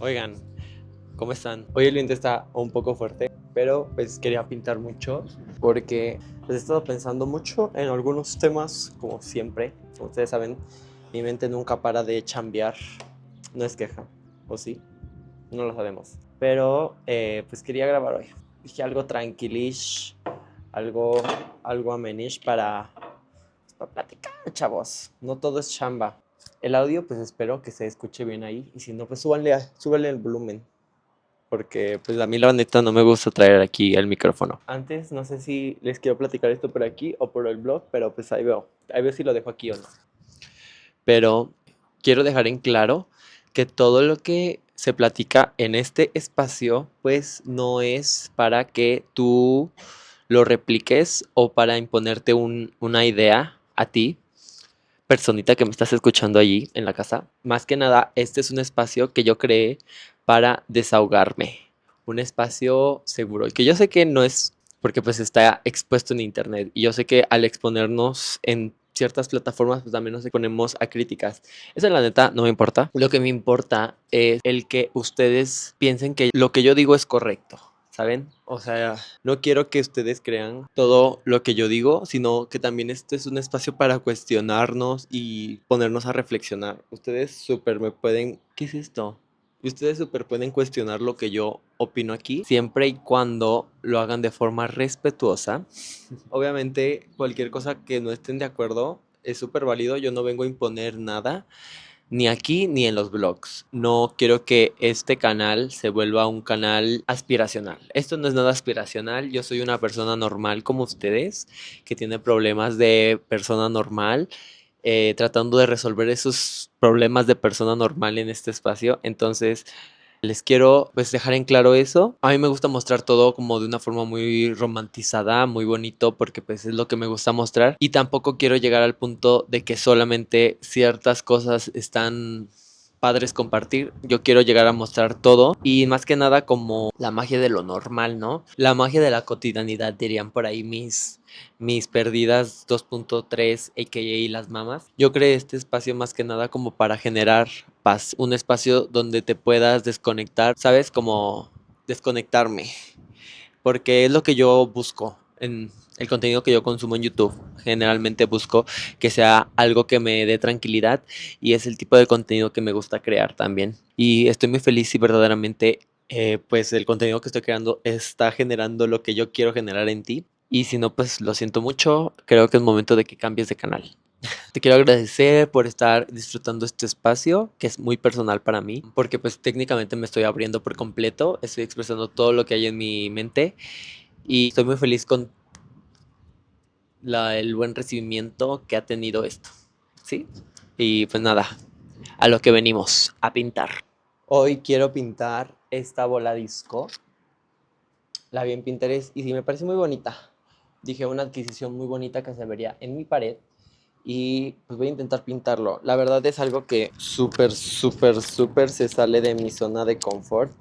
Oigan, ¿cómo están? Hoy el viento está un poco fuerte, pero pues quería pintar mucho porque pues, he estado pensando mucho en algunos temas, como siempre. Como ustedes saben, mi mente nunca para de chambear. No es queja, ¿o sí? No lo sabemos. Pero pues quería grabar hoy. Dije algo tranquilish, algo, algo amenish para platicar, chavos. No todo es chamba. El audio, pues espero que se escuche bien ahí. Y si no, pues súbanle el volumen. Porque pues a mí la neta no me gusta traer aquí el micrófono. Antes no sé si les quiero platicar esto por aquí o por el blog, pero pues ahí veo. Ahí veo si lo dejo aquí o no. Pero quiero dejar en claro que todo lo que se platica en este espacio, pues no es para que tú lo repliques o para imponerte una idea a ti, personita que me estás escuchando allí en la casa. Más que nada, este es un espacio que yo creé para desahogarme. Un espacio seguro. Y que yo sé que no es porque pues está expuesto en internet. Y yo sé que al exponernos en ciertas plataformas, pues también nos exponemos a críticas. Eso la neta no me importa. Lo que me importa es el que ustedes piensen que lo que yo digo es correcto. ¿Saben? O sea, no quiero que ustedes crean todo lo que yo digo, sino que también este es un espacio para cuestionarnos y ponernos a reflexionar. Ustedes súper me pueden... ¿Qué es esto? Y ustedes súper pueden cuestionar lo que yo opino aquí, siempre y cuando lo hagan de forma respetuosa. Obviamente, cualquier cosa que no estén de acuerdo es súper válido. Yo no vengo a imponer nada ni aquí ni en los blogs. No quiero que este canal se vuelva un canal aspiracional. Esto no es nada aspiracional. Yo soy una persona normal como ustedes, que tiene problemas de persona normal, tratando de resolver esos problemas de persona normal en este espacio. Entonces, les quiero pues dejar en claro eso. A mí me gusta mostrar todo como de una forma muy romantizada, muy bonito, porque pues es lo que me gusta mostrar. Y tampoco quiero llegar al punto de que solamente ciertas cosas están padres compartir. Yo quiero llegar a mostrar todo y más que nada como la magia de lo normal, ¿no? La magia de la cotidianidad, dirían por ahí mis perdidas 2.3, a.k.a. las mamas. Yo creé este espacio más que nada como para generar paz, un espacio donde te puedas desconectar, ¿sabes? Como desconectarme, porque es lo que yo busco en el contenido que yo consumo en YouTube. Generalmente busco que sea algo que me dé tranquilidad y es el tipo de contenido que me gusta crear también. Y estoy muy feliz si verdaderamente pues el contenido que estoy creando está generando lo que yo quiero generar en ti. Y si no, pues lo siento mucho, creo que es momento de que cambies de canal. Te quiero agradecer por estar disfrutando este espacio, que es muy personal para mí, porque pues técnicamente me estoy abriendo por completo, estoy expresando todo lo que hay en mi mente y estoy muy feliz con el buen recibimiento que ha tenido esto, ¿sí? Y pues nada, a lo que venimos, a pintar. Hoy quiero pintar esta bola disco, la vi en Pinterest y sí me parece muy bonita. Dije, una adquisición muy bonita que se vería en mi pared y pues voy a intentar pintarlo. La verdad es algo que súper se sale de mi zona de confort.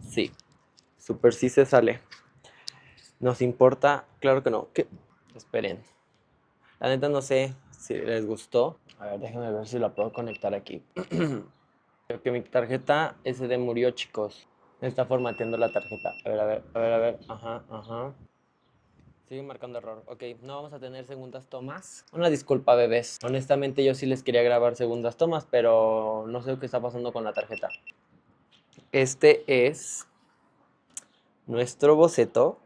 Sí, súper sí se sale. ¿Nos importa? Claro que no. ¿Qué? Esperen. La neta no sé si les gustó. A ver, déjenme ver si la puedo conectar aquí. Creo que mi tarjeta SD murió, chicos. Me está formateando la tarjeta. A ver, a ver, a ver, a ver. Ajá, ajá. Sigue marcando error. Ok, no vamos a tener segundas tomas. Una disculpa, bebés. Honestamente, yo sí les quería grabar segundas tomas, pero no sé qué está pasando con la tarjeta. Este es nuestro boceto.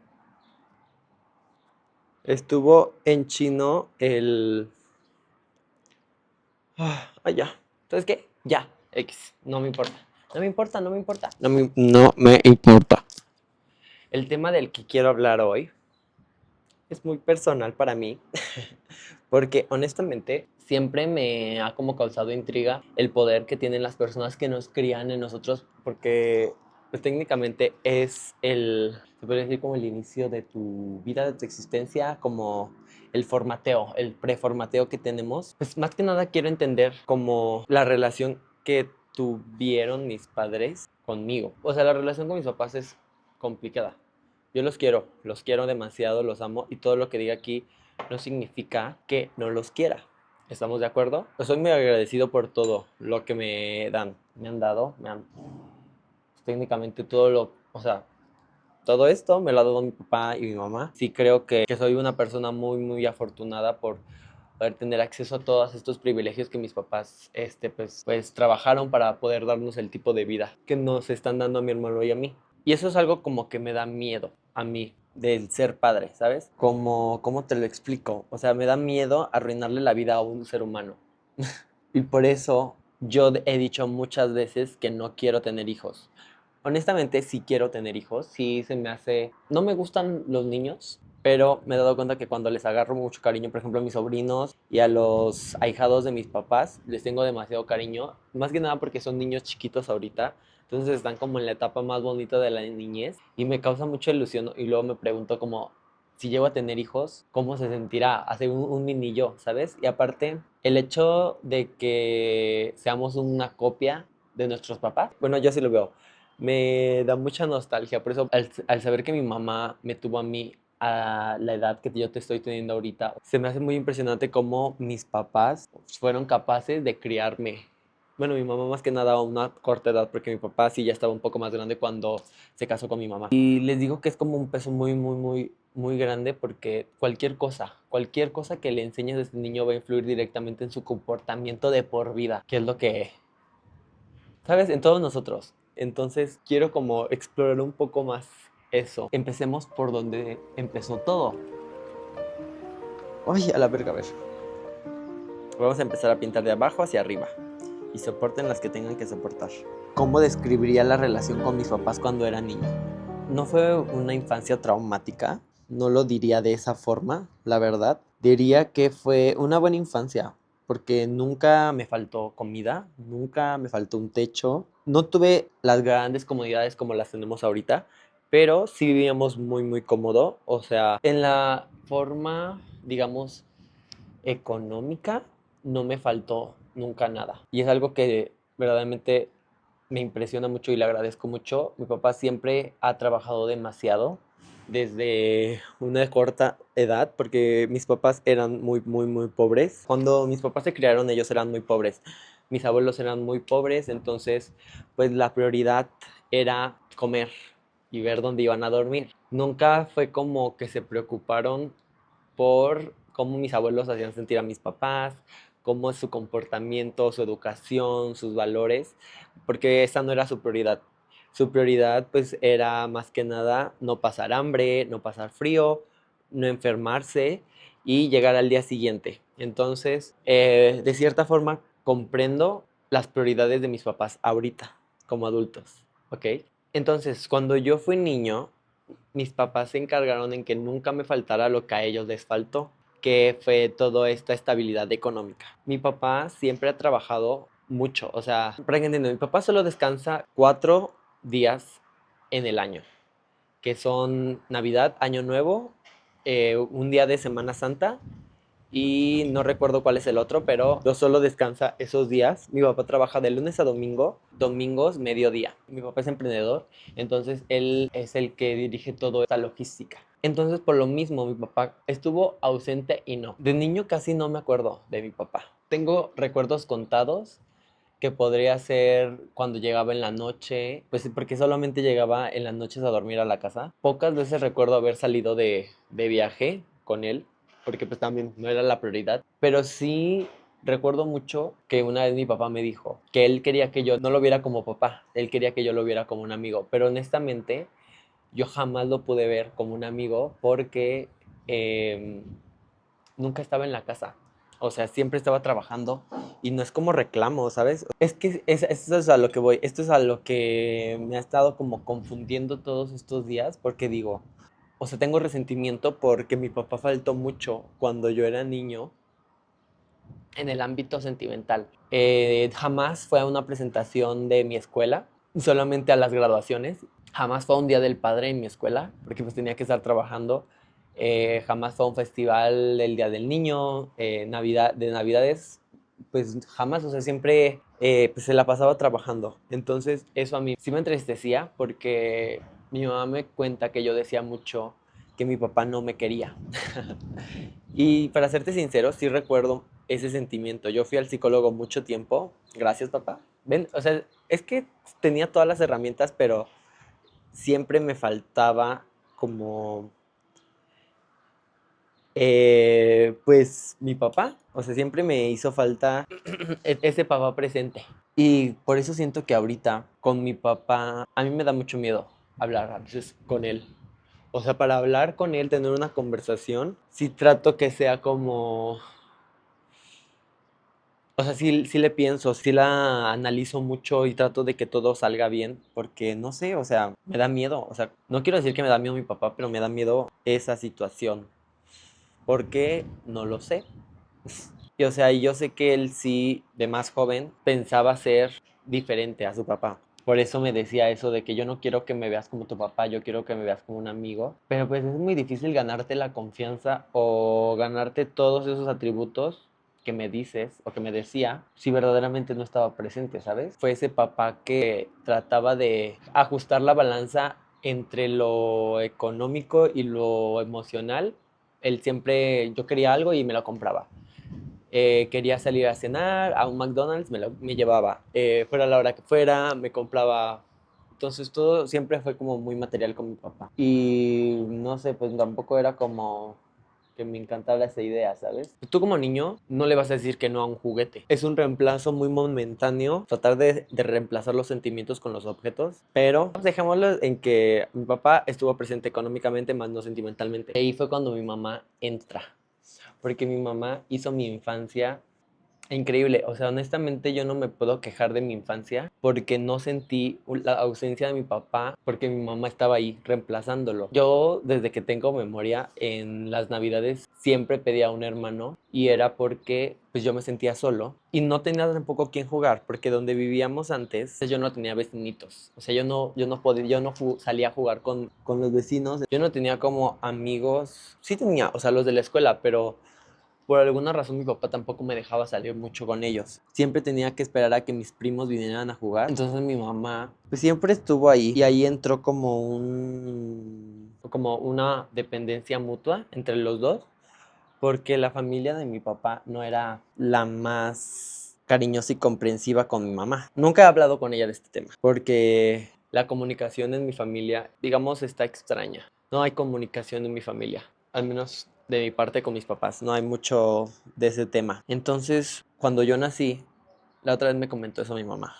Estuvo en chino el... ya. ¿Entonces qué? Ya. X. No me importa. No me importa, no me importa. No me importa. El tema del que quiero hablar hoy es muy personal para mí. Porque honestamente siempre me ha como causado intriga el poder que tienen las personas que nos crían en nosotros, porque pues técnicamente es se puede decir como el inicio de tu vida, de tu existencia, como el formateo, el preformateo que tenemos. Pues más que nada quiero entender como la relación que tuvieron mis padres conmigo. O sea, la relación con mis papás es complicada. Yo los quiero demasiado, los amo y todo lo que diga aquí no significa que no los quiera. ¿Estamos de acuerdo? Pues soy muy agradecido por todo lo que me dan, me han dado, técnicamente o sea, todo esto me lo ha dado mi papá y mi mamá. Sí creo que soy una persona muy, muy afortunada por poder tener acceso a todos estos privilegios que mis papás, pues trabajaron para poder darnos el tipo de vida que nos están dando a mi hermano y a mí. Y eso es algo como que me da miedo a mí del ser padre, ¿sabes? ¿Cómo te lo explico? O sea, me da miedo arruinarle la vida a un ser humano. Y por eso yo he dicho muchas veces que no quiero tener hijos. Honestamente, sí quiero tener hijos, sí se me hace... No me gustan los niños, pero me he dado cuenta que cuando les agarro mucho cariño, por ejemplo, a mis sobrinos y a los ahijados de mis papás, les tengo demasiado cariño, más que nada porque son niños chiquitos ahorita, entonces están como en la etapa más bonita de la niñez y me causa mucha ilusión y luego me pregunto como si llego a tener hijos, ¿cómo se sentirá? Hacer un mini yo, ¿sabes? Y aparte, el hecho de que seamos una copia de nuestros papás, bueno, yo sí lo veo, me da mucha nostalgia. Por eso, al saber que mi mamá me tuvo a mí a la edad que yo te estoy teniendo ahorita, se me hace muy impresionante cómo mis papás fueron capaces de criarme. Bueno, mi mamá más que nada a una corta edad, porque mi papá sí ya estaba un poco más grande cuando se casó con mi mamá. Y les digo que es como un peso muy, muy, muy, muy grande porque cualquier cosa que le enseñes a este niño va a influir directamente en su comportamiento de por vida, que es lo que, ¿sabes? En todos nosotros. Entonces quiero como explorar un poco más eso. Empecemos por donde empezó todo. Ay, a la verga, a ver. Vamos a empezar a pintar de abajo hacia arriba. Y soporten las que tengan que soportar. ¿Cómo describiría la relación con mis papás cuando era niño? No fue una infancia traumática, no lo diría de esa forma, la verdad. Diría que fue una buena infancia, porque nunca me faltó comida, nunca me faltó un techo. No tuve las grandes comodidades como las tenemos ahorita, pero sí vivíamos muy, muy cómodo. O sea, en la forma, digamos, económica, no me faltó nunca nada. Y es algo que verdaderamente me impresiona mucho y le agradezco mucho. Mi papá siempre ha trabajado demasiado desde una corta edad, porque mis papás eran muy, muy, muy pobres. Cuando mis papás se criaron, ellos eran muy pobres. Mis abuelos eran muy pobres, entonces, pues la prioridad era comer y ver dónde iban a dormir. Nunca fue como que se preocuparon por cómo mis abuelos hacían sentir a mis papás, cómo es su comportamiento, su educación, sus valores, porque esa no era su prioridad. Su prioridad pues era más que nada no pasar hambre, no pasar frío, no enfermarse y llegar al día siguiente. Entonces, de cierta forma, comprendo las prioridades de mis papás ahorita, como adultos, ¿ok? Entonces, cuando yo fui niño, mis papás se encargaron en que nunca me faltara lo que a ellos les faltó, que fue toda esta estabilidad económica. Mi papá siempre ha trabajado mucho, o sea, para que entiendan, mi papá solo descansa 4 días en el año, que son Navidad, Año Nuevo, un día de Semana Santa y no recuerdo cuál es el otro, pero yo solo descansa esos días. Mi papá trabaja de lunes a domingo, domingos, mediodía. Mi papá es emprendedor, entonces él es el que dirige toda esta logística. Entonces, por lo mismo, mi papá estuvo ausente y no. De niño casi no me acuerdo de mi papá. Tengo recuerdos contados que podría ser cuando llegaba en la noche, pues porque solamente llegaba en las noches a dormir a la casa. Pocas veces recuerdo haber salido de viaje con él, porque pues también no era la prioridad, pero sí recuerdo mucho que una vez mi papá me dijo que él quería que yo no lo viera como papá, él quería que yo lo viera como un amigo, pero honestamente yo jamás lo pude ver como un amigo porque nunca estaba en la casa. O sea, siempre estaba trabajando y no es como reclamo, ¿sabes? Es que esto es a lo que voy, esto es a lo que me ha estado como confundiendo todos estos días porque digo, o sea, tengo resentimiento porque mi papá faltó mucho cuando yo era niño en el ámbito sentimental. Jamás fue a una presentación de mi escuela, solamente a las graduaciones. Jamás fue a un día del padre en mi escuela, porque pues tenía que estar trabajando. Jamás fue a un festival del Día del Niño, de Navidades, pues jamás, o sea, siempre pues se la pasaba trabajando. Entonces eso a mí sí me entristecía porque mi mamá me cuenta que yo decía mucho que mi papá no me quería. Y para serte sincero, sí recuerdo ese sentimiento. Yo fui al psicólogo mucho tiempo, gracias papá. ¿Ven? O sea, es que tenía todas las herramientas, pero siempre me faltaba como, pues, mi papá. O sea, siempre me hizo falta ese papá presente. Y por eso siento que ahorita con mi papá, a mí me da mucho miedo hablar a veces con él. O sea, para hablar con él, tener una conversación, sí trato que sea como, o sea, sí le pienso, sí la analizo mucho y trato de que todo salga bien, porque no sé, o sea, me da miedo. O sea, no quiero decir que me da miedo mi papá, pero me da miedo esa situación. ¿Por qué? No lo sé. Y o sea, yo sé que él sí, de más joven, pensaba ser diferente a su papá. Por eso me decía eso de que yo no quiero que me veas como tu papá, yo quiero que me veas como un amigo. Pero pues es muy difícil ganarte la confianza o ganarte todos esos atributos que me dices o que me decía si verdaderamente no estaba presente, ¿sabes? Fue ese papá que trataba de ajustar la balanza entre lo económico y lo emocional. Él siempre, yo quería algo y me lo compraba. Quería salir a cenar a un McDonald's, me llevaba. Fuera la hora que fuera, me compraba. Entonces todo siempre fue como muy material con mi papá. Y no sé, pues tampoco era como que me encantara esa idea, ¿sabes? Tú como niño no le vas a decir que no a un juguete. Es un reemplazo muy momentáneo, tratar de reemplazar los sentimientos con los objetos, pero dejémoslo en que mi papá estuvo presente económicamente, más no sentimentalmente. Y ahí fue cuando mi mamá entra, porque mi mamá hizo mi infancia increíble. O sea, honestamente yo no me puedo quejar de mi infancia porque no sentí la ausencia de mi papá porque mi mamá estaba ahí reemplazándolo. Yo desde que tengo memoria en las navidades siempre pedía a un hermano y era porque pues yo me sentía solo y no tenía tampoco quien jugar porque donde vivíamos antes yo no tenía vecinitos. O sea, yo no podía, salía a jugar con los vecinos. Yo no tenía como amigos. Sí tenía, o sea, los de la escuela, pero por alguna razón mi papá tampoco me dejaba salir mucho con ellos. Siempre tenía que esperar a que mis primos vinieran a jugar. Entonces mi mamá pues siempre estuvo ahí y ahí entró como una dependencia mutua entre los dos, porque la familia de mi papá no era la más cariñosa y comprensiva con mi mamá. Nunca he hablado con ella de este tema, porque la comunicación en mi familia, digamos, está extraña. No hay comunicación en mi familia, al menos de mi parte con mis papás, no hay mucho de ese tema. Entonces, cuando yo nací, la otra vez me comentó eso mi mamá.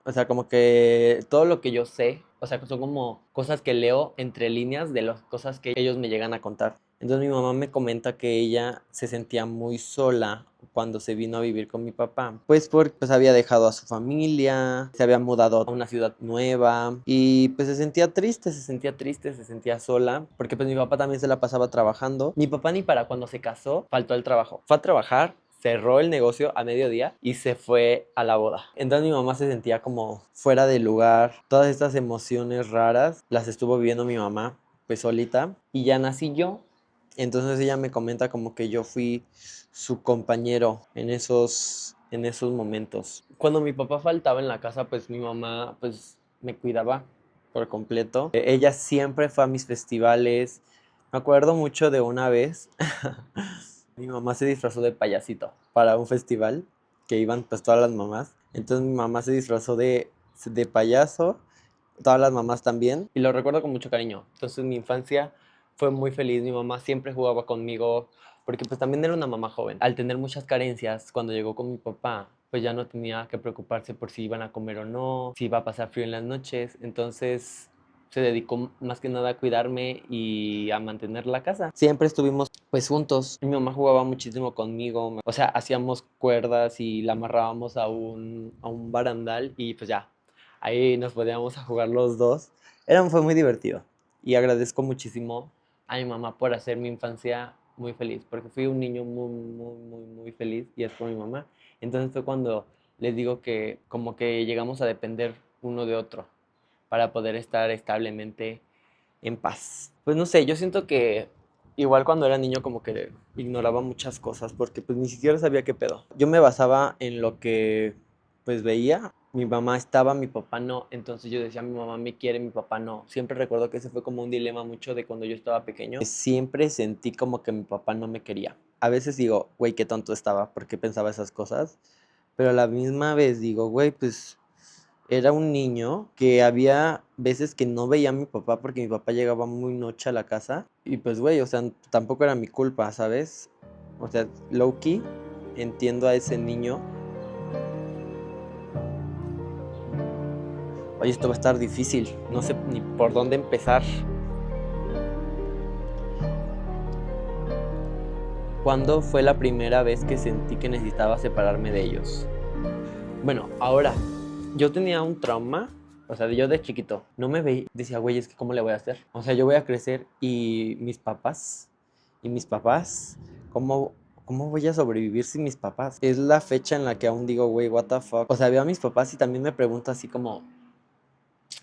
O sea, como que todo lo que yo sé, o sea, que son como cosas que leo entre líneas de las cosas que ellos me llegan a contar. Entonces mi mamá me comenta que ella se sentía muy sola cuando se vino a vivir con mi papá, pues porque pues había dejado a su familia, se había mudado a una ciudad nueva y pues se sentía sola, porque pues mi papá también se la pasaba trabajando. Mi papá ni para cuando se casó faltó al trabajo, fue a trabajar, cerró el negocio a mediodía y se fue a la boda. Entonces mi mamá se sentía como fuera de lugar. Todas estas emociones raras las estuvo viviendo mi mamá pues solita y ya nací yo. Entonces ella me comenta como que yo fui su compañero en esos momentos. Cuando mi papá faltaba en la casa, pues mi mamá pues me cuidaba por completo. Ella siempre fue a mis festivales. Me acuerdo mucho de una vez. Mi mamá se disfrazó de payasito para un festival que iban pues todas las mamás. Entonces mi mamá se disfrazó de payaso, todas las mamás también, y lo recuerdo con mucho cariño. Entonces mi infancia fue muy feliz, mi mamá siempre jugaba conmigo, porque pues también era una mamá joven. Al tener muchas carencias, cuando llegó con mi papá, pues ya no tenía que preocuparse por si iban a comer o no, si iba a pasar frío en las noches. Entonces se dedicó más que nada a cuidarme y a mantener la casa. Siempre estuvimos pues juntos. Mi mamá jugaba muchísimo conmigo, o sea, hacíamos cuerdas y la amarrábamos a un barandal y pues ya, ahí nos podíamos a jugar los dos. Fue muy divertido y agradezco muchísimo a mi mamá por hacer mi infancia muy feliz, porque fui un niño muy feliz y es por mi mamá. Entonces fue cuando les digo que como que llegamos a depender uno de otro para poder estar establemente en paz. Pues no sé, yo siento que igual cuando era niño como que ignoraba muchas cosas porque pues ni siquiera sabía qué pedo. Yo me basaba en lo que pues veía. Mi mamá estaba, mi papá no. Entonces yo decía, mi mamá me quiere, mi papá no. Siempre recuerdo que ese fue como un dilema mucho de cuando yo estaba pequeño. Siempre sentí como que mi papá no me quería. A veces digo, güey, qué tonto estaba porque pensaba esas cosas. pero a la misma vez digo, güey, pues era un niño que había veces que no veía a mi papá porque mi papá llegaba muy noche a la casa y pues, güey, o sea, tampoco era mi culpa, ¿sabes? O sea, low-key, entiendo a ese niño. Oye, esto va a estar difícil, no sé ni por dónde empezar. ¿Cuándo fue la primera vez que sentí que necesitaba separarme de ellos? Bueno, ahora, yo tenía un trauma, o sea, yo de chiquito, no me veía, decía, güey, es que ¿cómo le voy a hacer? O sea, yo voy a crecer y mis papás, ¿cómo, cómo voy a sobrevivir sin mis papás? Es la fecha en la que aún digo, güey, what the fuck. O sea, veo a mis papás y también me pregunto así como,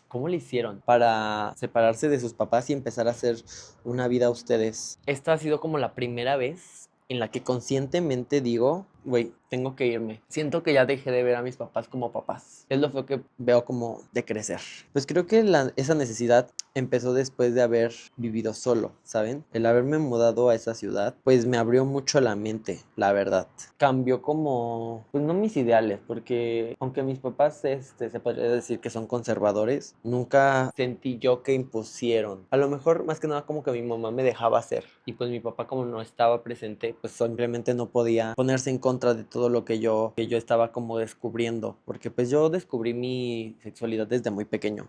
¿cómo le hicieron para separarse de sus papás y empezar a hacer una vida a ustedes? Esta ha sido como la primera vez en la que conscientemente digo, güey, tengo que irme. Siento que ya dejé de ver a mis papás como papás. Es lo feo que veo como de crecer. Pues creo que esa necesidad empezó después de haber vivido solo, ¿saben? El haberme mudado a esa ciudad, pues me abrió mucho la mente, la verdad. Cambió como, pues no mis ideales, porque aunque mis papás, se podría decir que son conservadores, nunca sentí yo que impusieron. A lo mejor más que nada como que mi mamá me dejaba hacer y pues mi papá como no estaba presente, pues simplemente no podía ponerse en contra de todo lo que yo estaba como descubriendo, porque pues yo descubrí mi sexualidad desde muy pequeño.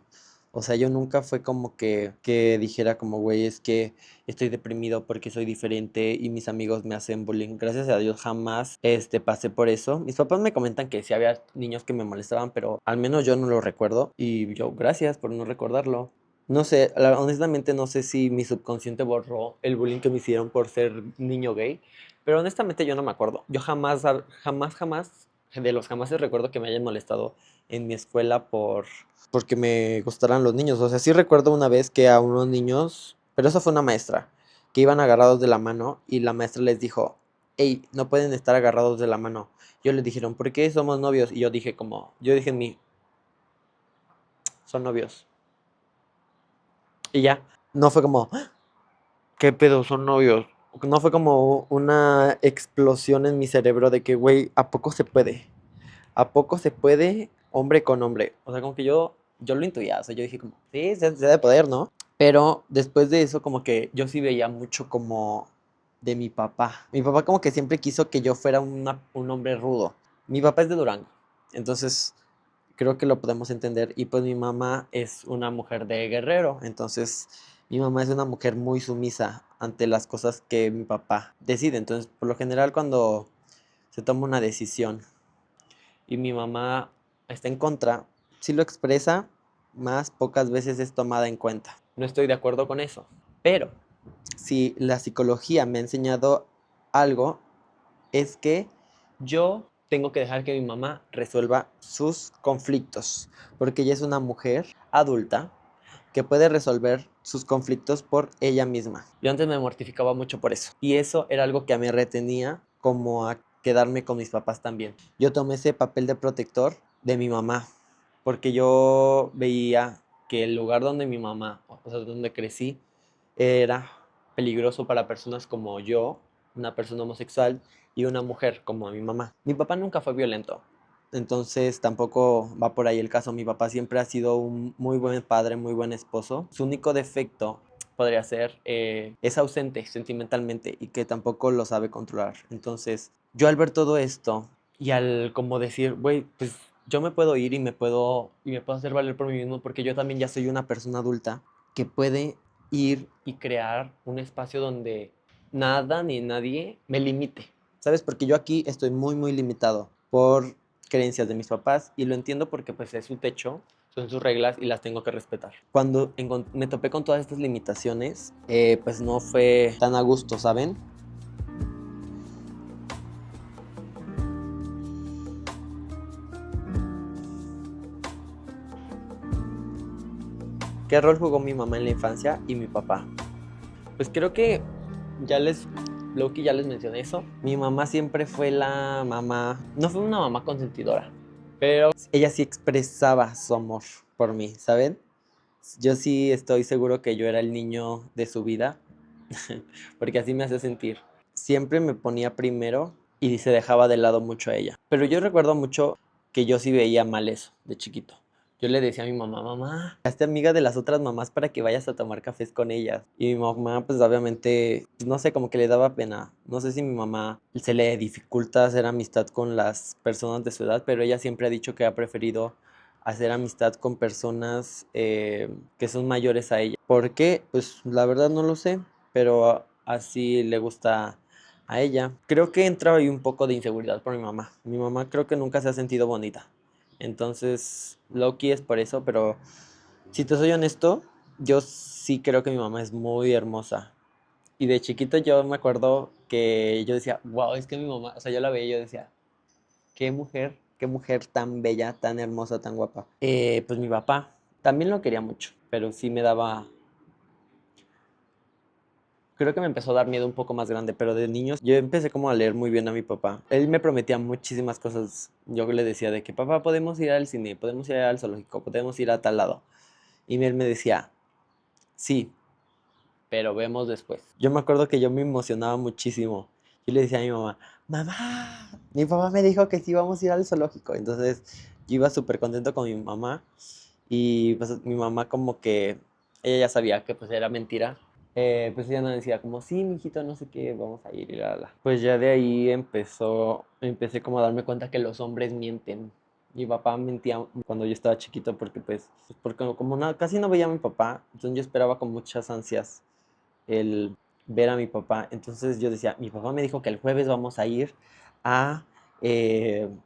O sea, yo nunca fue como que dijera como, güey, es que estoy deprimido porque soy diferente y mis amigos me hacen bullying. Gracias a Dios jamás pasé por eso. Mis papás me comentan que sí había niños que me molestaban, pero al menos yo no lo recuerdo. Y yo, gracias por no recordarlo. No sé, honestamente no sé si mi subconsciente borró el bullying que me hicieron por ser niño gay, pero honestamente yo no me acuerdo. Yo jamás, jamás, de los jamás recuerdo que me hayan molestado en mi escuela porque me gustaran los niños. O sea, sí recuerdo una vez que a unos niños, pero eso fue una maestra, que iban agarrados de la mano y la maestra les dijo, hey, no pueden estar agarrados de la mano. Yo les dijeron, ¿por qué somos novios? Y yo dije en mí, son novios. Y ya, no fue como, "Ah, ¿qué pedo? Son novios". No fue como una explosión en mi cerebro de que, güey, ¿a poco se puede? ¿A poco se puede hombre con hombre? O sea, como que yo lo intuía, o sea, yo dije como, sí, se debe poder, ¿no? Pero después de eso, como que yo sí veía mucho como de mi papá. Mi papá como que siempre quiso que yo fuera un hombre rudo. Mi papá es de Durango, entonces creo que lo podemos entender. Y pues mi mamá es una mujer de Guerrero, entonces mi mamá es una mujer muy sumisa ante las cosas que mi papá decide. Entonces, por lo general, cuando se toma una decisión y mi mamá está en contra, sí lo expresa, más pocas veces es tomada en cuenta. No estoy de acuerdo con eso, pero si la psicología me ha enseñado algo, es que yo tengo que dejar que mi mamá resuelva sus conflictos, porque ella es una mujer adulta que puede resolver sus conflictos por ella misma. Yo antes me mortificaba mucho por eso, y eso era algo que a mí retenía como a quedarme con mis papás también. Yo tomé ese papel de protector de mi mamá, porque yo veía que el lugar donde mi mamá, o sea, donde crecí, era peligroso para personas como yo, una persona homosexual y una mujer como mi mamá. Mi papá nunca fue violento, entonces tampoco va por ahí el caso. Mi papá siempre ha sido un muy buen padre, muy buen esposo. Su único defecto podría ser es ausente sentimentalmente y que tampoco lo sabe controlar. Entonces, yo al ver todo esto y al como decir, güey, pues yo me puedo ir y me puedo hacer valer por mí mismo porque yo también ya soy una persona adulta que puede ir y crear un espacio donde nada ni nadie me limite. ¿Sabes? Porque yo aquí estoy muy, muy limitado por creencias de mis papás y lo entiendo porque pues es su techo, son sus reglas y las tengo que respetar. Cuando me topé con todas estas limitaciones, pues no fue tan a gusto, ¿saben? ¿Qué rol jugó mi mamá en la infancia y mi papá? Pues creo que ya les, Loki ya les mencioné eso. Mi mamá siempre fue la mamá, no fue una mamá consentidora, pero ella sí expresaba su amor por mí, ¿saben? Yo sí estoy seguro que yo era el niño de su vida, porque así me hace sentir. Siempre me ponía primero y se dejaba de lado mucho a ella. Pero yo recuerdo mucho que yo sí veía mal eso de chiquito. Yo le decía a mi mamá, mamá, hazte amiga de las otras mamás para que vayas a tomar cafés con ellas. Y mi mamá, pues obviamente, pues, no sé, como que le daba pena. No sé si mi mamá se le dificulta hacer amistad con las personas de su edad, pero ella siempre ha dicho que ha preferido hacer amistad con personas que son mayores a ella. ¿Por qué? Pues la verdad no lo sé, pero así le gusta a ella. Creo que entra ahí un poco de inseguridad por mi mamá. Mi mamá creo que nunca se ha sentido bonita. Entonces, Loki es por eso, pero si te soy honesto, yo sí creo que mi mamá es muy hermosa. Y de chiquito yo me acuerdo que yo decía, wow, es que mi mamá, o sea, yo la veía y yo decía, qué mujer tan bella, tan hermosa, tan guapa. Pues mi papá también lo quería mucho, pero sí me daba, creo que me empezó a dar miedo un poco más grande, pero de niños yo empecé como a leer muy bien a mi papá. Él me prometía muchísimas cosas. Yo le decía de que, papá, podemos ir al cine, podemos ir al zoológico, podemos ir a tal lado. Y él me decía, sí, pero vemos después. Yo me acuerdo que yo me emocionaba muchísimo. Yo le decía a mi mamá, mamá, mi papá me dijo que sí vamos a ir al zoológico. Entonces yo iba súper contento con mi mamá y pues mi mamá como que ella ya sabía que pues era mentira. Pues ella no decía como, sí, mijito, no sé qué, vamos a ir y la. Pues ya de ahí empecé como a darme cuenta que los hombres mienten. Mi papá mentía cuando yo estaba chiquito porque porque como casi no veía a mi papá, entonces yo esperaba con muchas ansias el ver a mi papá. Entonces yo decía, mi papá me dijo que el jueves vamos a ir a,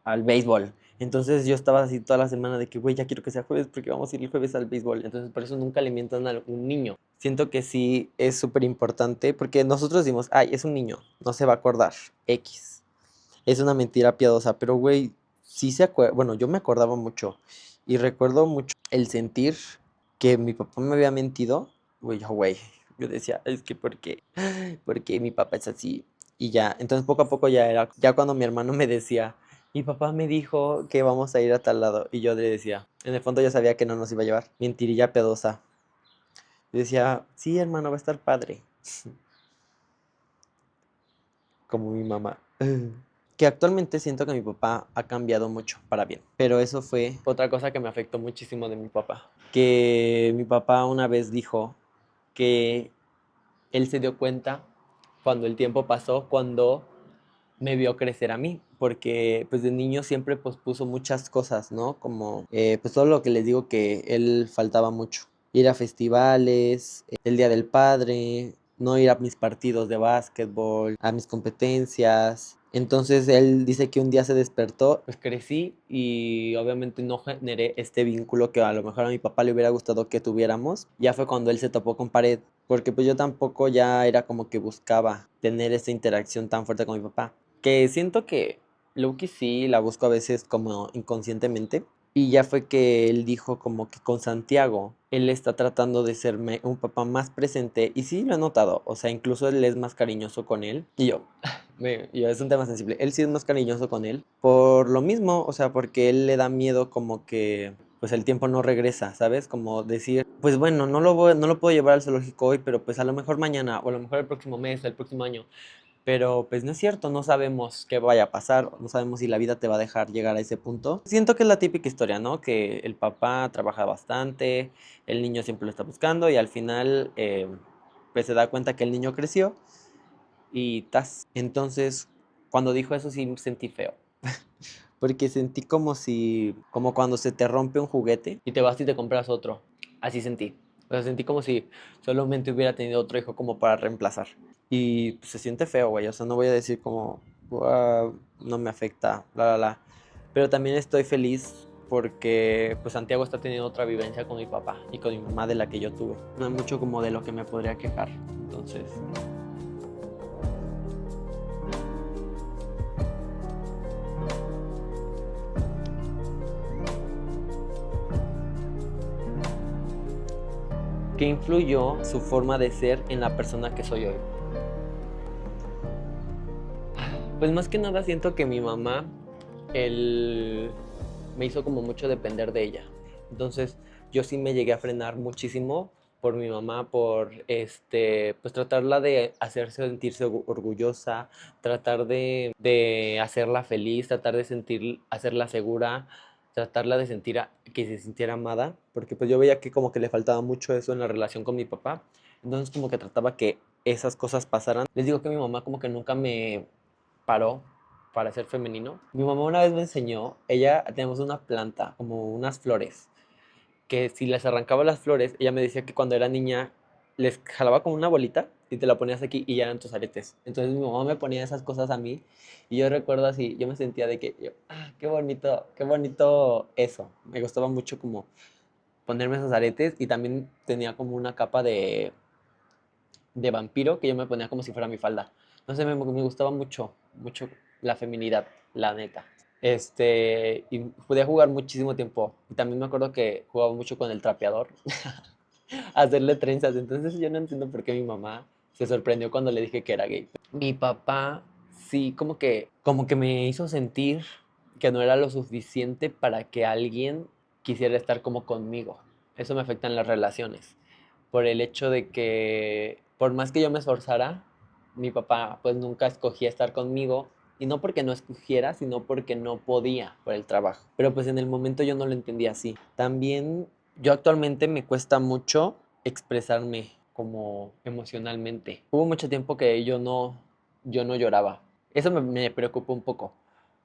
al béisbol. Entonces yo estaba así toda la semana de que, güey, ya quiero que sea jueves porque vamos a ir el jueves al béisbol. Entonces por eso nunca le mientan a un niño. Siento que sí es súper importante porque nosotros decimos, ay, es un niño, no se va a acordar, X. Es una mentira piadosa, pero güey, sí se acuerda, bueno, yo me acordaba mucho y recuerdo mucho el sentir que mi papá me había mentido, güey, yo decía, es que ¿por qué? Porque mi papá es así y ya, entonces poco a poco ya era, ya cuando mi hermano me decía, mi papá me dijo que vamos a ir a tal lado y yo le decía, en el fondo ya sabía que no nos iba a llevar, mentirilla piadosa. Yo decía, sí, hermano, va a estar padre, como mi mamá. Que actualmente siento que mi papá ha cambiado mucho para bien. Pero eso fue otra cosa que me afectó muchísimo de mi papá. Que mi papá una vez dijo que él se dio cuenta cuando el tiempo pasó, cuando me vio crecer a mí, porque pues de niño siempre pues puso muchas cosas, ¿no? Como pues todo lo que les digo que él faltaba mucho. Ir a festivales, el Día del Padre, no ir a mis partidos de básquetbol, a mis competencias. Entonces él dice que un día se despertó, pues crecí y obviamente no generé este vínculo que a lo mejor a mi papá le hubiera gustado que tuviéramos. Ya fue cuando él se topó con pared, porque pues yo tampoco ya era como que buscaba tener esa interacción tan fuerte con mi papá. Que siento que Loki sí la busco a veces como inconscientemente. Y ya fue que él dijo como que con Santiago él está tratando de ser un papá más presente. Y sí lo he notado. O sea, incluso él es más cariñoso con él. Y yo, es un tema sensible. Él sí es más cariñoso con él. Por lo mismo, o sea, porque él le da miedo como que pues el tiempo no regresa, ¿sabes? Como decir, pues bueno, no lo puedo llevar al zoológico hoy, pero pues a lo mejor mañana, o a lo mejor el próximo mes, el próximo año. Pero pues no es cierto, no sabemos qué vaya a pasar, no sabemos si la vida te va a dejar llegar a ese punto. Siento que es la típica historia, ¿no? Que el papá trabaja bastante, el niño siempre lo está buscando y al final pues se da cuenta que el niño creció y tas. Entonces, cuando dijo eso sí sentí feo. Porque sentí como cuando se te rompe un juguete y te vas y te compras otro. Así sentí. O sea, sentí como si solamente hubiera tenido otro hijo como para reemplazar. Y pues, se siente feo, güey. O sea, no voy a decir como, "Guau, no me afecta, la. Pero también estoy feliz porque pues Santiago está teniendo otra vivencia con mi papá y con mi mamá de la que yo tuve. No hay mucho como de lo que me podría quejar. Entonces, ¿qué influyó su forma de ser en la persona que soy hoy? Pues más que nada siento que mi mamá, él me hizo como mucho depender de ella. Entonces yo sí me llegué a frenar muchísimo por mi mamá, por pues tratarla de hacerse sentirse orgullosa, tratar de hacerla feliz, tratar de hacerla segura, tratarla de que se sintiera amada, porque pues yo veía que como que le faltaba mucho eso en la relación con mi papá, entonces como que trataba que esas cosas pasaran. Les digo que mi mamá como que nunca me paró para ser femenino. Mi mamá una vez me enseñó, ella tenemos una planta, como unas flores, que si les arrancaba las flores, ella me decía que cuando era niña les jalaba como una bolita y te la ponías aquí y ya eran tus aretes. Entonces mi mamá me ponía esas cosas a mí y yo recuerdo así, yo me sentía de que, qué bonito eso. Me gustaba mucho como ponerme esos aretes y también tenía como una capa de vampiro que yo me ponía como si fuera mi falda. No sé, me gustaba mucho, mucho la feminidad, la neta. Y podía jugar muchísimo tiempo. Y también me acuerdo que jugaba mucho con el trapeador, a hacerle trenzas. Entonces yo no entiendo por qué mi mamá se sorprendió cuando le dije que era gay. Mi papá sí, como que me hizo sentir que no era lo suficiente para que alguien quisiera estar como conmigo. Eso me afecta en las relaciones. Por el hecho de que, por más que yo me esforzara, mi papá pues nunca escogía estar conmigo. Y no porque no escogiera, sino porque no podía por el trabajo. Pero pues en el momento yo no lo entendía así. También yo actualmente me cuesta mucho expresarme como emocionalmente. Hubo mucho tiempo que yo no lloraba. Eso me preocupó un poco,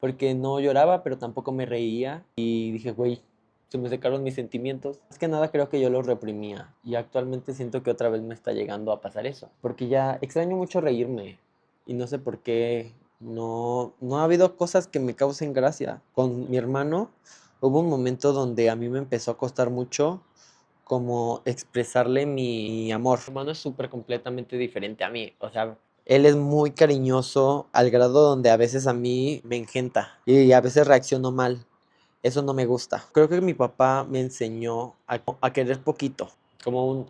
porque no lloraba, pero tampoco me reía. Y dije, güey, se me secaron mis sentimientos. Es que nada, creo que yo los reprimía. Y actualmente siento que otra vez me está llegando a pasar eso. Porque ya extraño mucho reírme. Y no sé por qué. No ha habido cosas que me causen gracia. Con mi hermano hubo un momento donde a mí me empezó a costar mucho como expresarle mi amor. Mi hermano es súper completamente diferente a mí. O sea, él es muy cariñoso al grado donde a veces a mí me engenta y a veces reacciono mal. Eso no me gusta. Creo que mi papá me enseñó a querer poquito, como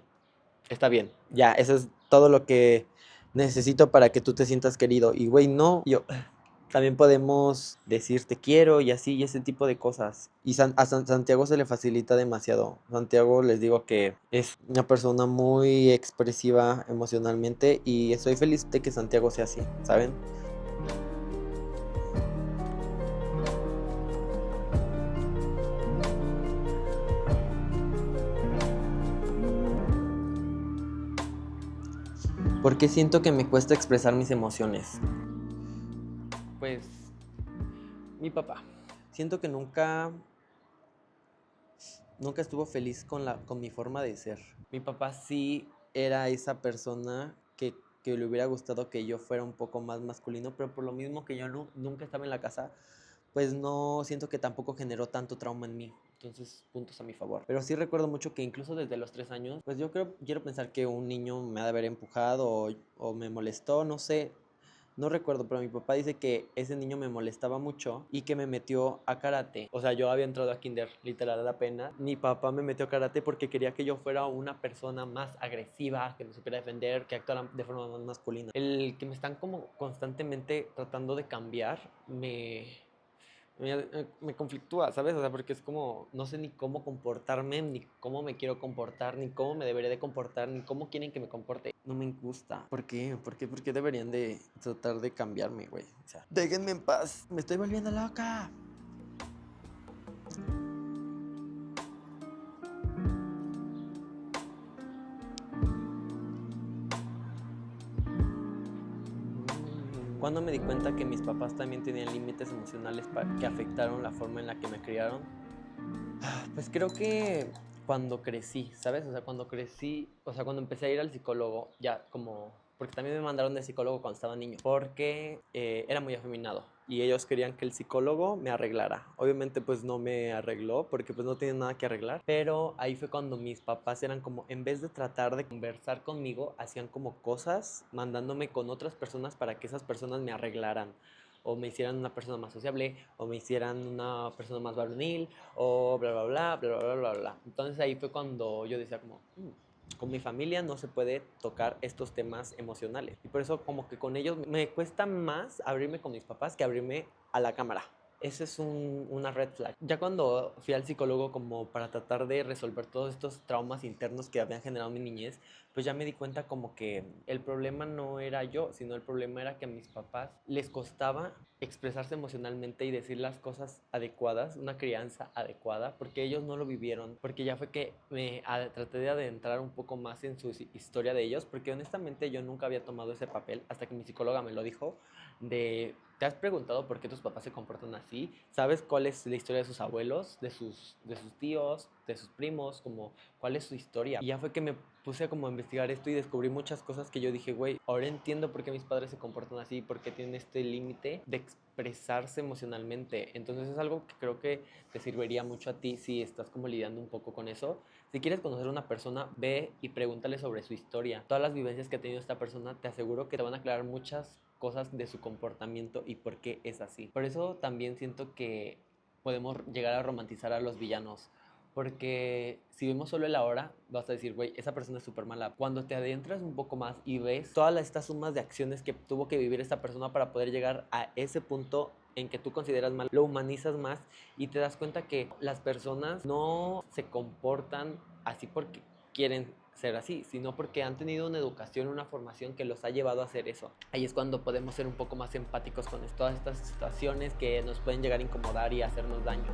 está bien, ya, eso es todo lo que necesito para que tú te sientas querido. Y güey, no, yo también podemos decir te quiero y así, y ese tipo de cosas. Y Santiago se le facilita demasiado. Santiago les digo que es una persona muy expresiva emocionalmente y estoy feliz de que Santiago sea así, ¿saben? Porque siento que me cuesta expresar mis emociones. Pues mi papá. Siento que nunca estuvo feliz con mi forma de ser. Mi papá sí era esa persona que le hubiera gustado que yo fuera un poco más masculino, pero por lo mismo que yo nunca estaba en la casa, pues no siento que tampoco generó tanto trauma en mí. Entonces, puntos a mi favor. Pero sí recuerdo mucho que incluso desde los 3 años, pues quiero pensar que un niño me ha de haber empujado o me molestó, no sé. No recuerdo, pero mi papá dice que ese niño me molestaba mucho y que me metió a karate. O sea, yo había entrado a kinder, literal, a la pena. Mi papá me metió a karate porque quería que yo fuera una persona más agresiva, que me supiera defender, que actuara de forma más masculina. El que me están como constantemente tratando de cambiar, me conflictúa, ¿sabes? O sea, porque es como, no sé ni cómo comportarme, ni cómo me quiero comportar, ni cómo me debería de comportar, ni cómo quieren que me comporte. No me gusta. ¿Por qué? ¿Por qué deberían de tratar de cambiarme, güey? O sea, déjenme en paz. Me estoy volviendo loca. Cuando me di cuenta que mis papás también tenían límites emocionales que afectaron la forma en la que me criaron, pues creo que cuando crecí, ¿sabes? O sea, cuando crecí, o sea, cuando empecé a ir al psicólogo, ya como, porque también me mandaron de psicólogo cuando estaba niño, porque era muy afeminado y ellos querían que el psicólogo me arreglara. Obviamente pues no me arregló porque pues no tenía nada que arreglar, pero ahí fue cuando mis papás eran como, en vez de tratar de conversar conmigo, hacían como cosas mandándome con otras personas para que esas personas me arreglaran o me hicieran una persona más sociable, o me hicieran una persona más varonil, o bla, bla, bla, bla, bla, bla, bla. Entonces ahí fue cuando yo decía como, con mi familia no se puede tocar estos temas emocionales. Y por eso como que con ellos me cuesta más abrirme con mis papás que abrirme a la cámara. Eso es una red flag. Ya cuando fui al psicólogo como para tratar de resolver todos estos traumas internos que habían generado mi niñez, pues ya me di cuenta como que el problema no era yo, sino el problema era que a mis papás les costaba expresarse emocionalmente y decir las cosas adecuadas, una crianza adecuada, porque ellos no lo vivieron, porque ya fue que traté de adentrar un poco más en su historia de ellos, porque honestamente yo nunca había tomado ese papel hasta que mi psicóloga me lo dijo, de ¿te has preguntado por qué tus papás se comportan así? ¿Sabes cuál es la historia de sus abuelos, de sus tíos, de sus primos? Como, ¿cuál es su historia? Y ya fue que me puse a como a investigar esto y descubrí muchas cosas que yo dije, güey, ahora entiendo por qué mis padres se comportan así, por qué tienen este límite de expresarse emocionalmente. Entonces es algo que creo que te serviría mucho a ti si estás como lidiando un poco con eso. Si quieres conocer a una persona, ve y pregúntale sobre su historia. Todas las vivencias que ha tenido esta persona, te aseguro que te van a aclarar muchas cosas de su comportamiento y por qué es así. Por eso también siento que podemos llegar a romantizar a los villanos. Porque si vemos solo el ahora, vas a decir, güey, esa persona es súper mala. Cuando te adentras un poco más y ves todas estas sumas de acciones que tuvo que vivir esta persona para poder llegar a ese punto en que tú consideras mal, lo humanizas más y te das cuenta que las personas no se comportan así porque quieren ser así, sino porque han tenido una educación, una formación que los ha llevado a hacer eso. Ahí es cuando podemos ser un poco más empáticos con todas estas situaciones que nos pueden llegar a incomodar y hacernos daño.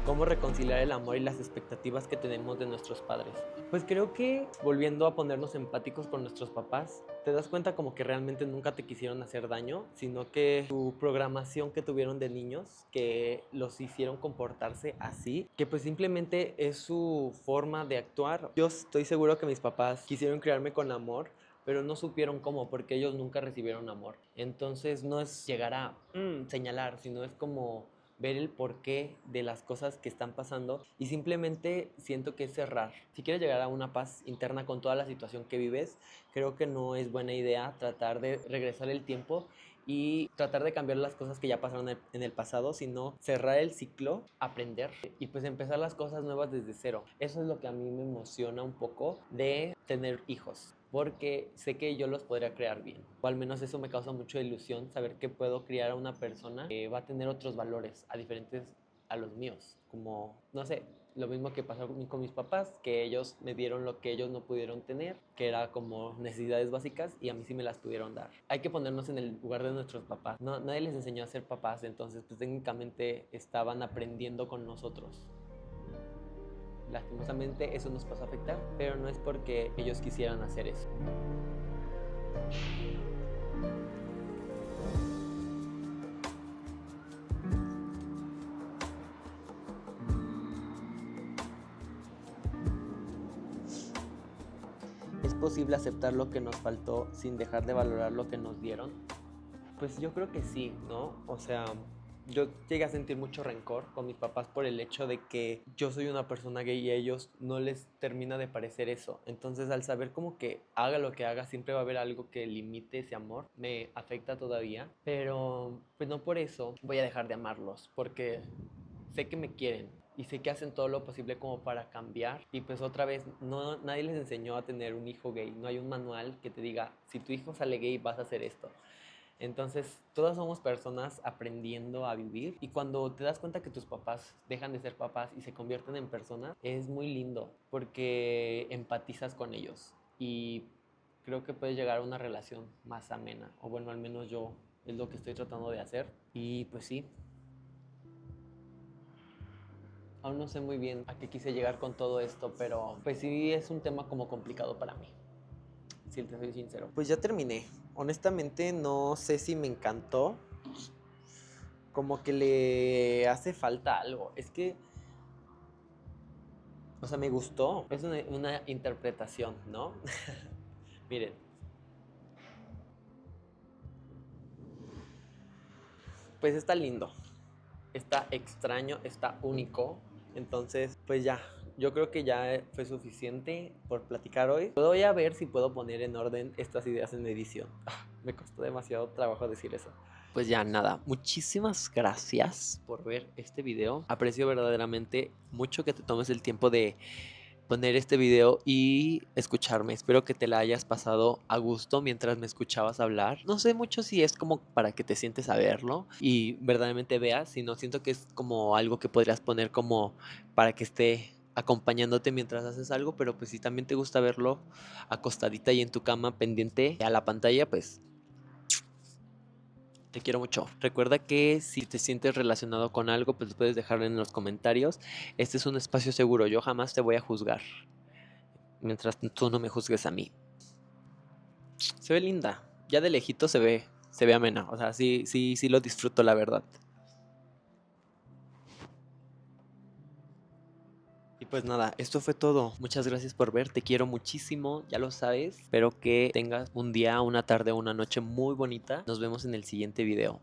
¿Cómo reconciliar el amor y las expectativas que tenemos de nuestros padres? Pues creo que volviendo a ponernos empáticos con nuestros papás, te das cuenta como que realmente nunca te quisieron hacer daño, sino que su programación que tuvieron de niños, que los hicieron comportarse así, que pues simplemente es su forma de actuar. Yo estoy seguro que mis papás quisieron criarme con amor, pero no supieron cómo, porque ellos nunca recibieron amor. Entonces no es llegar a señalar, sino es como ver el porqué de las cosas que están pasando y simplemente siento que es cerrar. Si quieres llegar a una paz interna con toda la situación que vives, creo que no es buena idea tratar de regresar el tiempo y tratar de cambiar las cosas que ya pasaron en el pasado, sino cerrar el ciclo, aprender y pues empezar las cosas nuevas desde cero. Eso es lo que a mí me emociona un poco de tener hijos, porque sé que yo los podría crear bien. O al menos eso me causa mucha ilusión, saber que puedo criar a una persona que va a tener otros valores a diferentes a los míos. Como, no sé, lo mismo que pasó con mis papás, que ellos me dieron lo que ellos no pudieron tener, que era como necesidades básicas, y a mí sí me las pudieron dar. Hay que ponernos en el lugar de nuestros papás. No, nadie les enseñó a ser papás, entonces pues técnicamente estaban aprendiendo con nosotros. Lastimosamente eso nos pasó a afectar, pero no es porque ellos quisieran hacer eso. ¿Es posible aceptar lo que nos faltó sin dejar de valorar lo que nos dieron? Pues yo creo que sí, ¿no? O sea, yo llegué a sentir mucho rencor con mis papás por el hecho de que yo soy una persona gay y a ellos no les termina de parecer eso. Entonces, al saber como que haga lo que haga, siempre va a haber algo que limite ese amor, me afecta todavía. Pero, pues no por eso voy a dejar de amarlos, porque sé que me quieren y sé que hacen todo lo posible como para cambiar. Y pues otra vez, no, nadie les enseñó a tener un hijo gay. No hay un manual que te diga, si tu hijo sale gay vas a hacer esto. Entonces, todas somos personas aprendiendo a vivir y cuando te das cuenta que tus papás dejan de ser papás y se convierten en personas, es muy lindo porque empatizas con ellos y creo que puedes llegar a una relación más amena, o bueno, al menos yo es lo que estoy tratando de hacer. Y pues sí, aún no sé muy bien a qué quise llegar con todo esto, pero pues sí es un tema como complicado para mí, si te soy sincero. Pues ya terminé. Honestamente no sé si me encantó. Como que le hace falta algo. Es que, o sea, me gustó. Es una interpretación, ¿no? Miren, pues está lindo, está extraño, está único. Entonces, pues ya, yo creo que ya fue suficiente por platicar hoy. Voy a ver si puedo poner en orden estas ideas en edición. Me costó demasiado trabajo decir eso. Pues ya nada, muchísimas gracias por ver este video. Aprecio verdaderamente mucho que te tomes el tiempo de poner este video y escucharme. Espero que te la hayas pasado a gusto mientras me escuchabas hablar. No sé mucho si es como para que te sientes a verlo y verdaderamente veas, sino siento que es como algo que podrías poner como para que esté acompañándote mientras haces algo, pero pues si también te gusta verlo acostadita y en tu cama pendiente a la pantalla, pues te quiero mucho. Recuerda que si te sientes relacionado con algo, pues puedes dejarlo en los comentarios. Este es un espacio seguro, yo jamás te voy a juzgar, mientras tú no me juzgues a mí. Se ve linda, ya de lejito se ve amena, o sea, sí, sí, sí lo disfruto, la verdad. Y pues nada, esto fue todo. Muchas gracias por ver, te quiero muchísimo, ya lo sabes. Espero que tengas un día, una tarde o una noche muy bonita. Nos vemos en el siguiente video.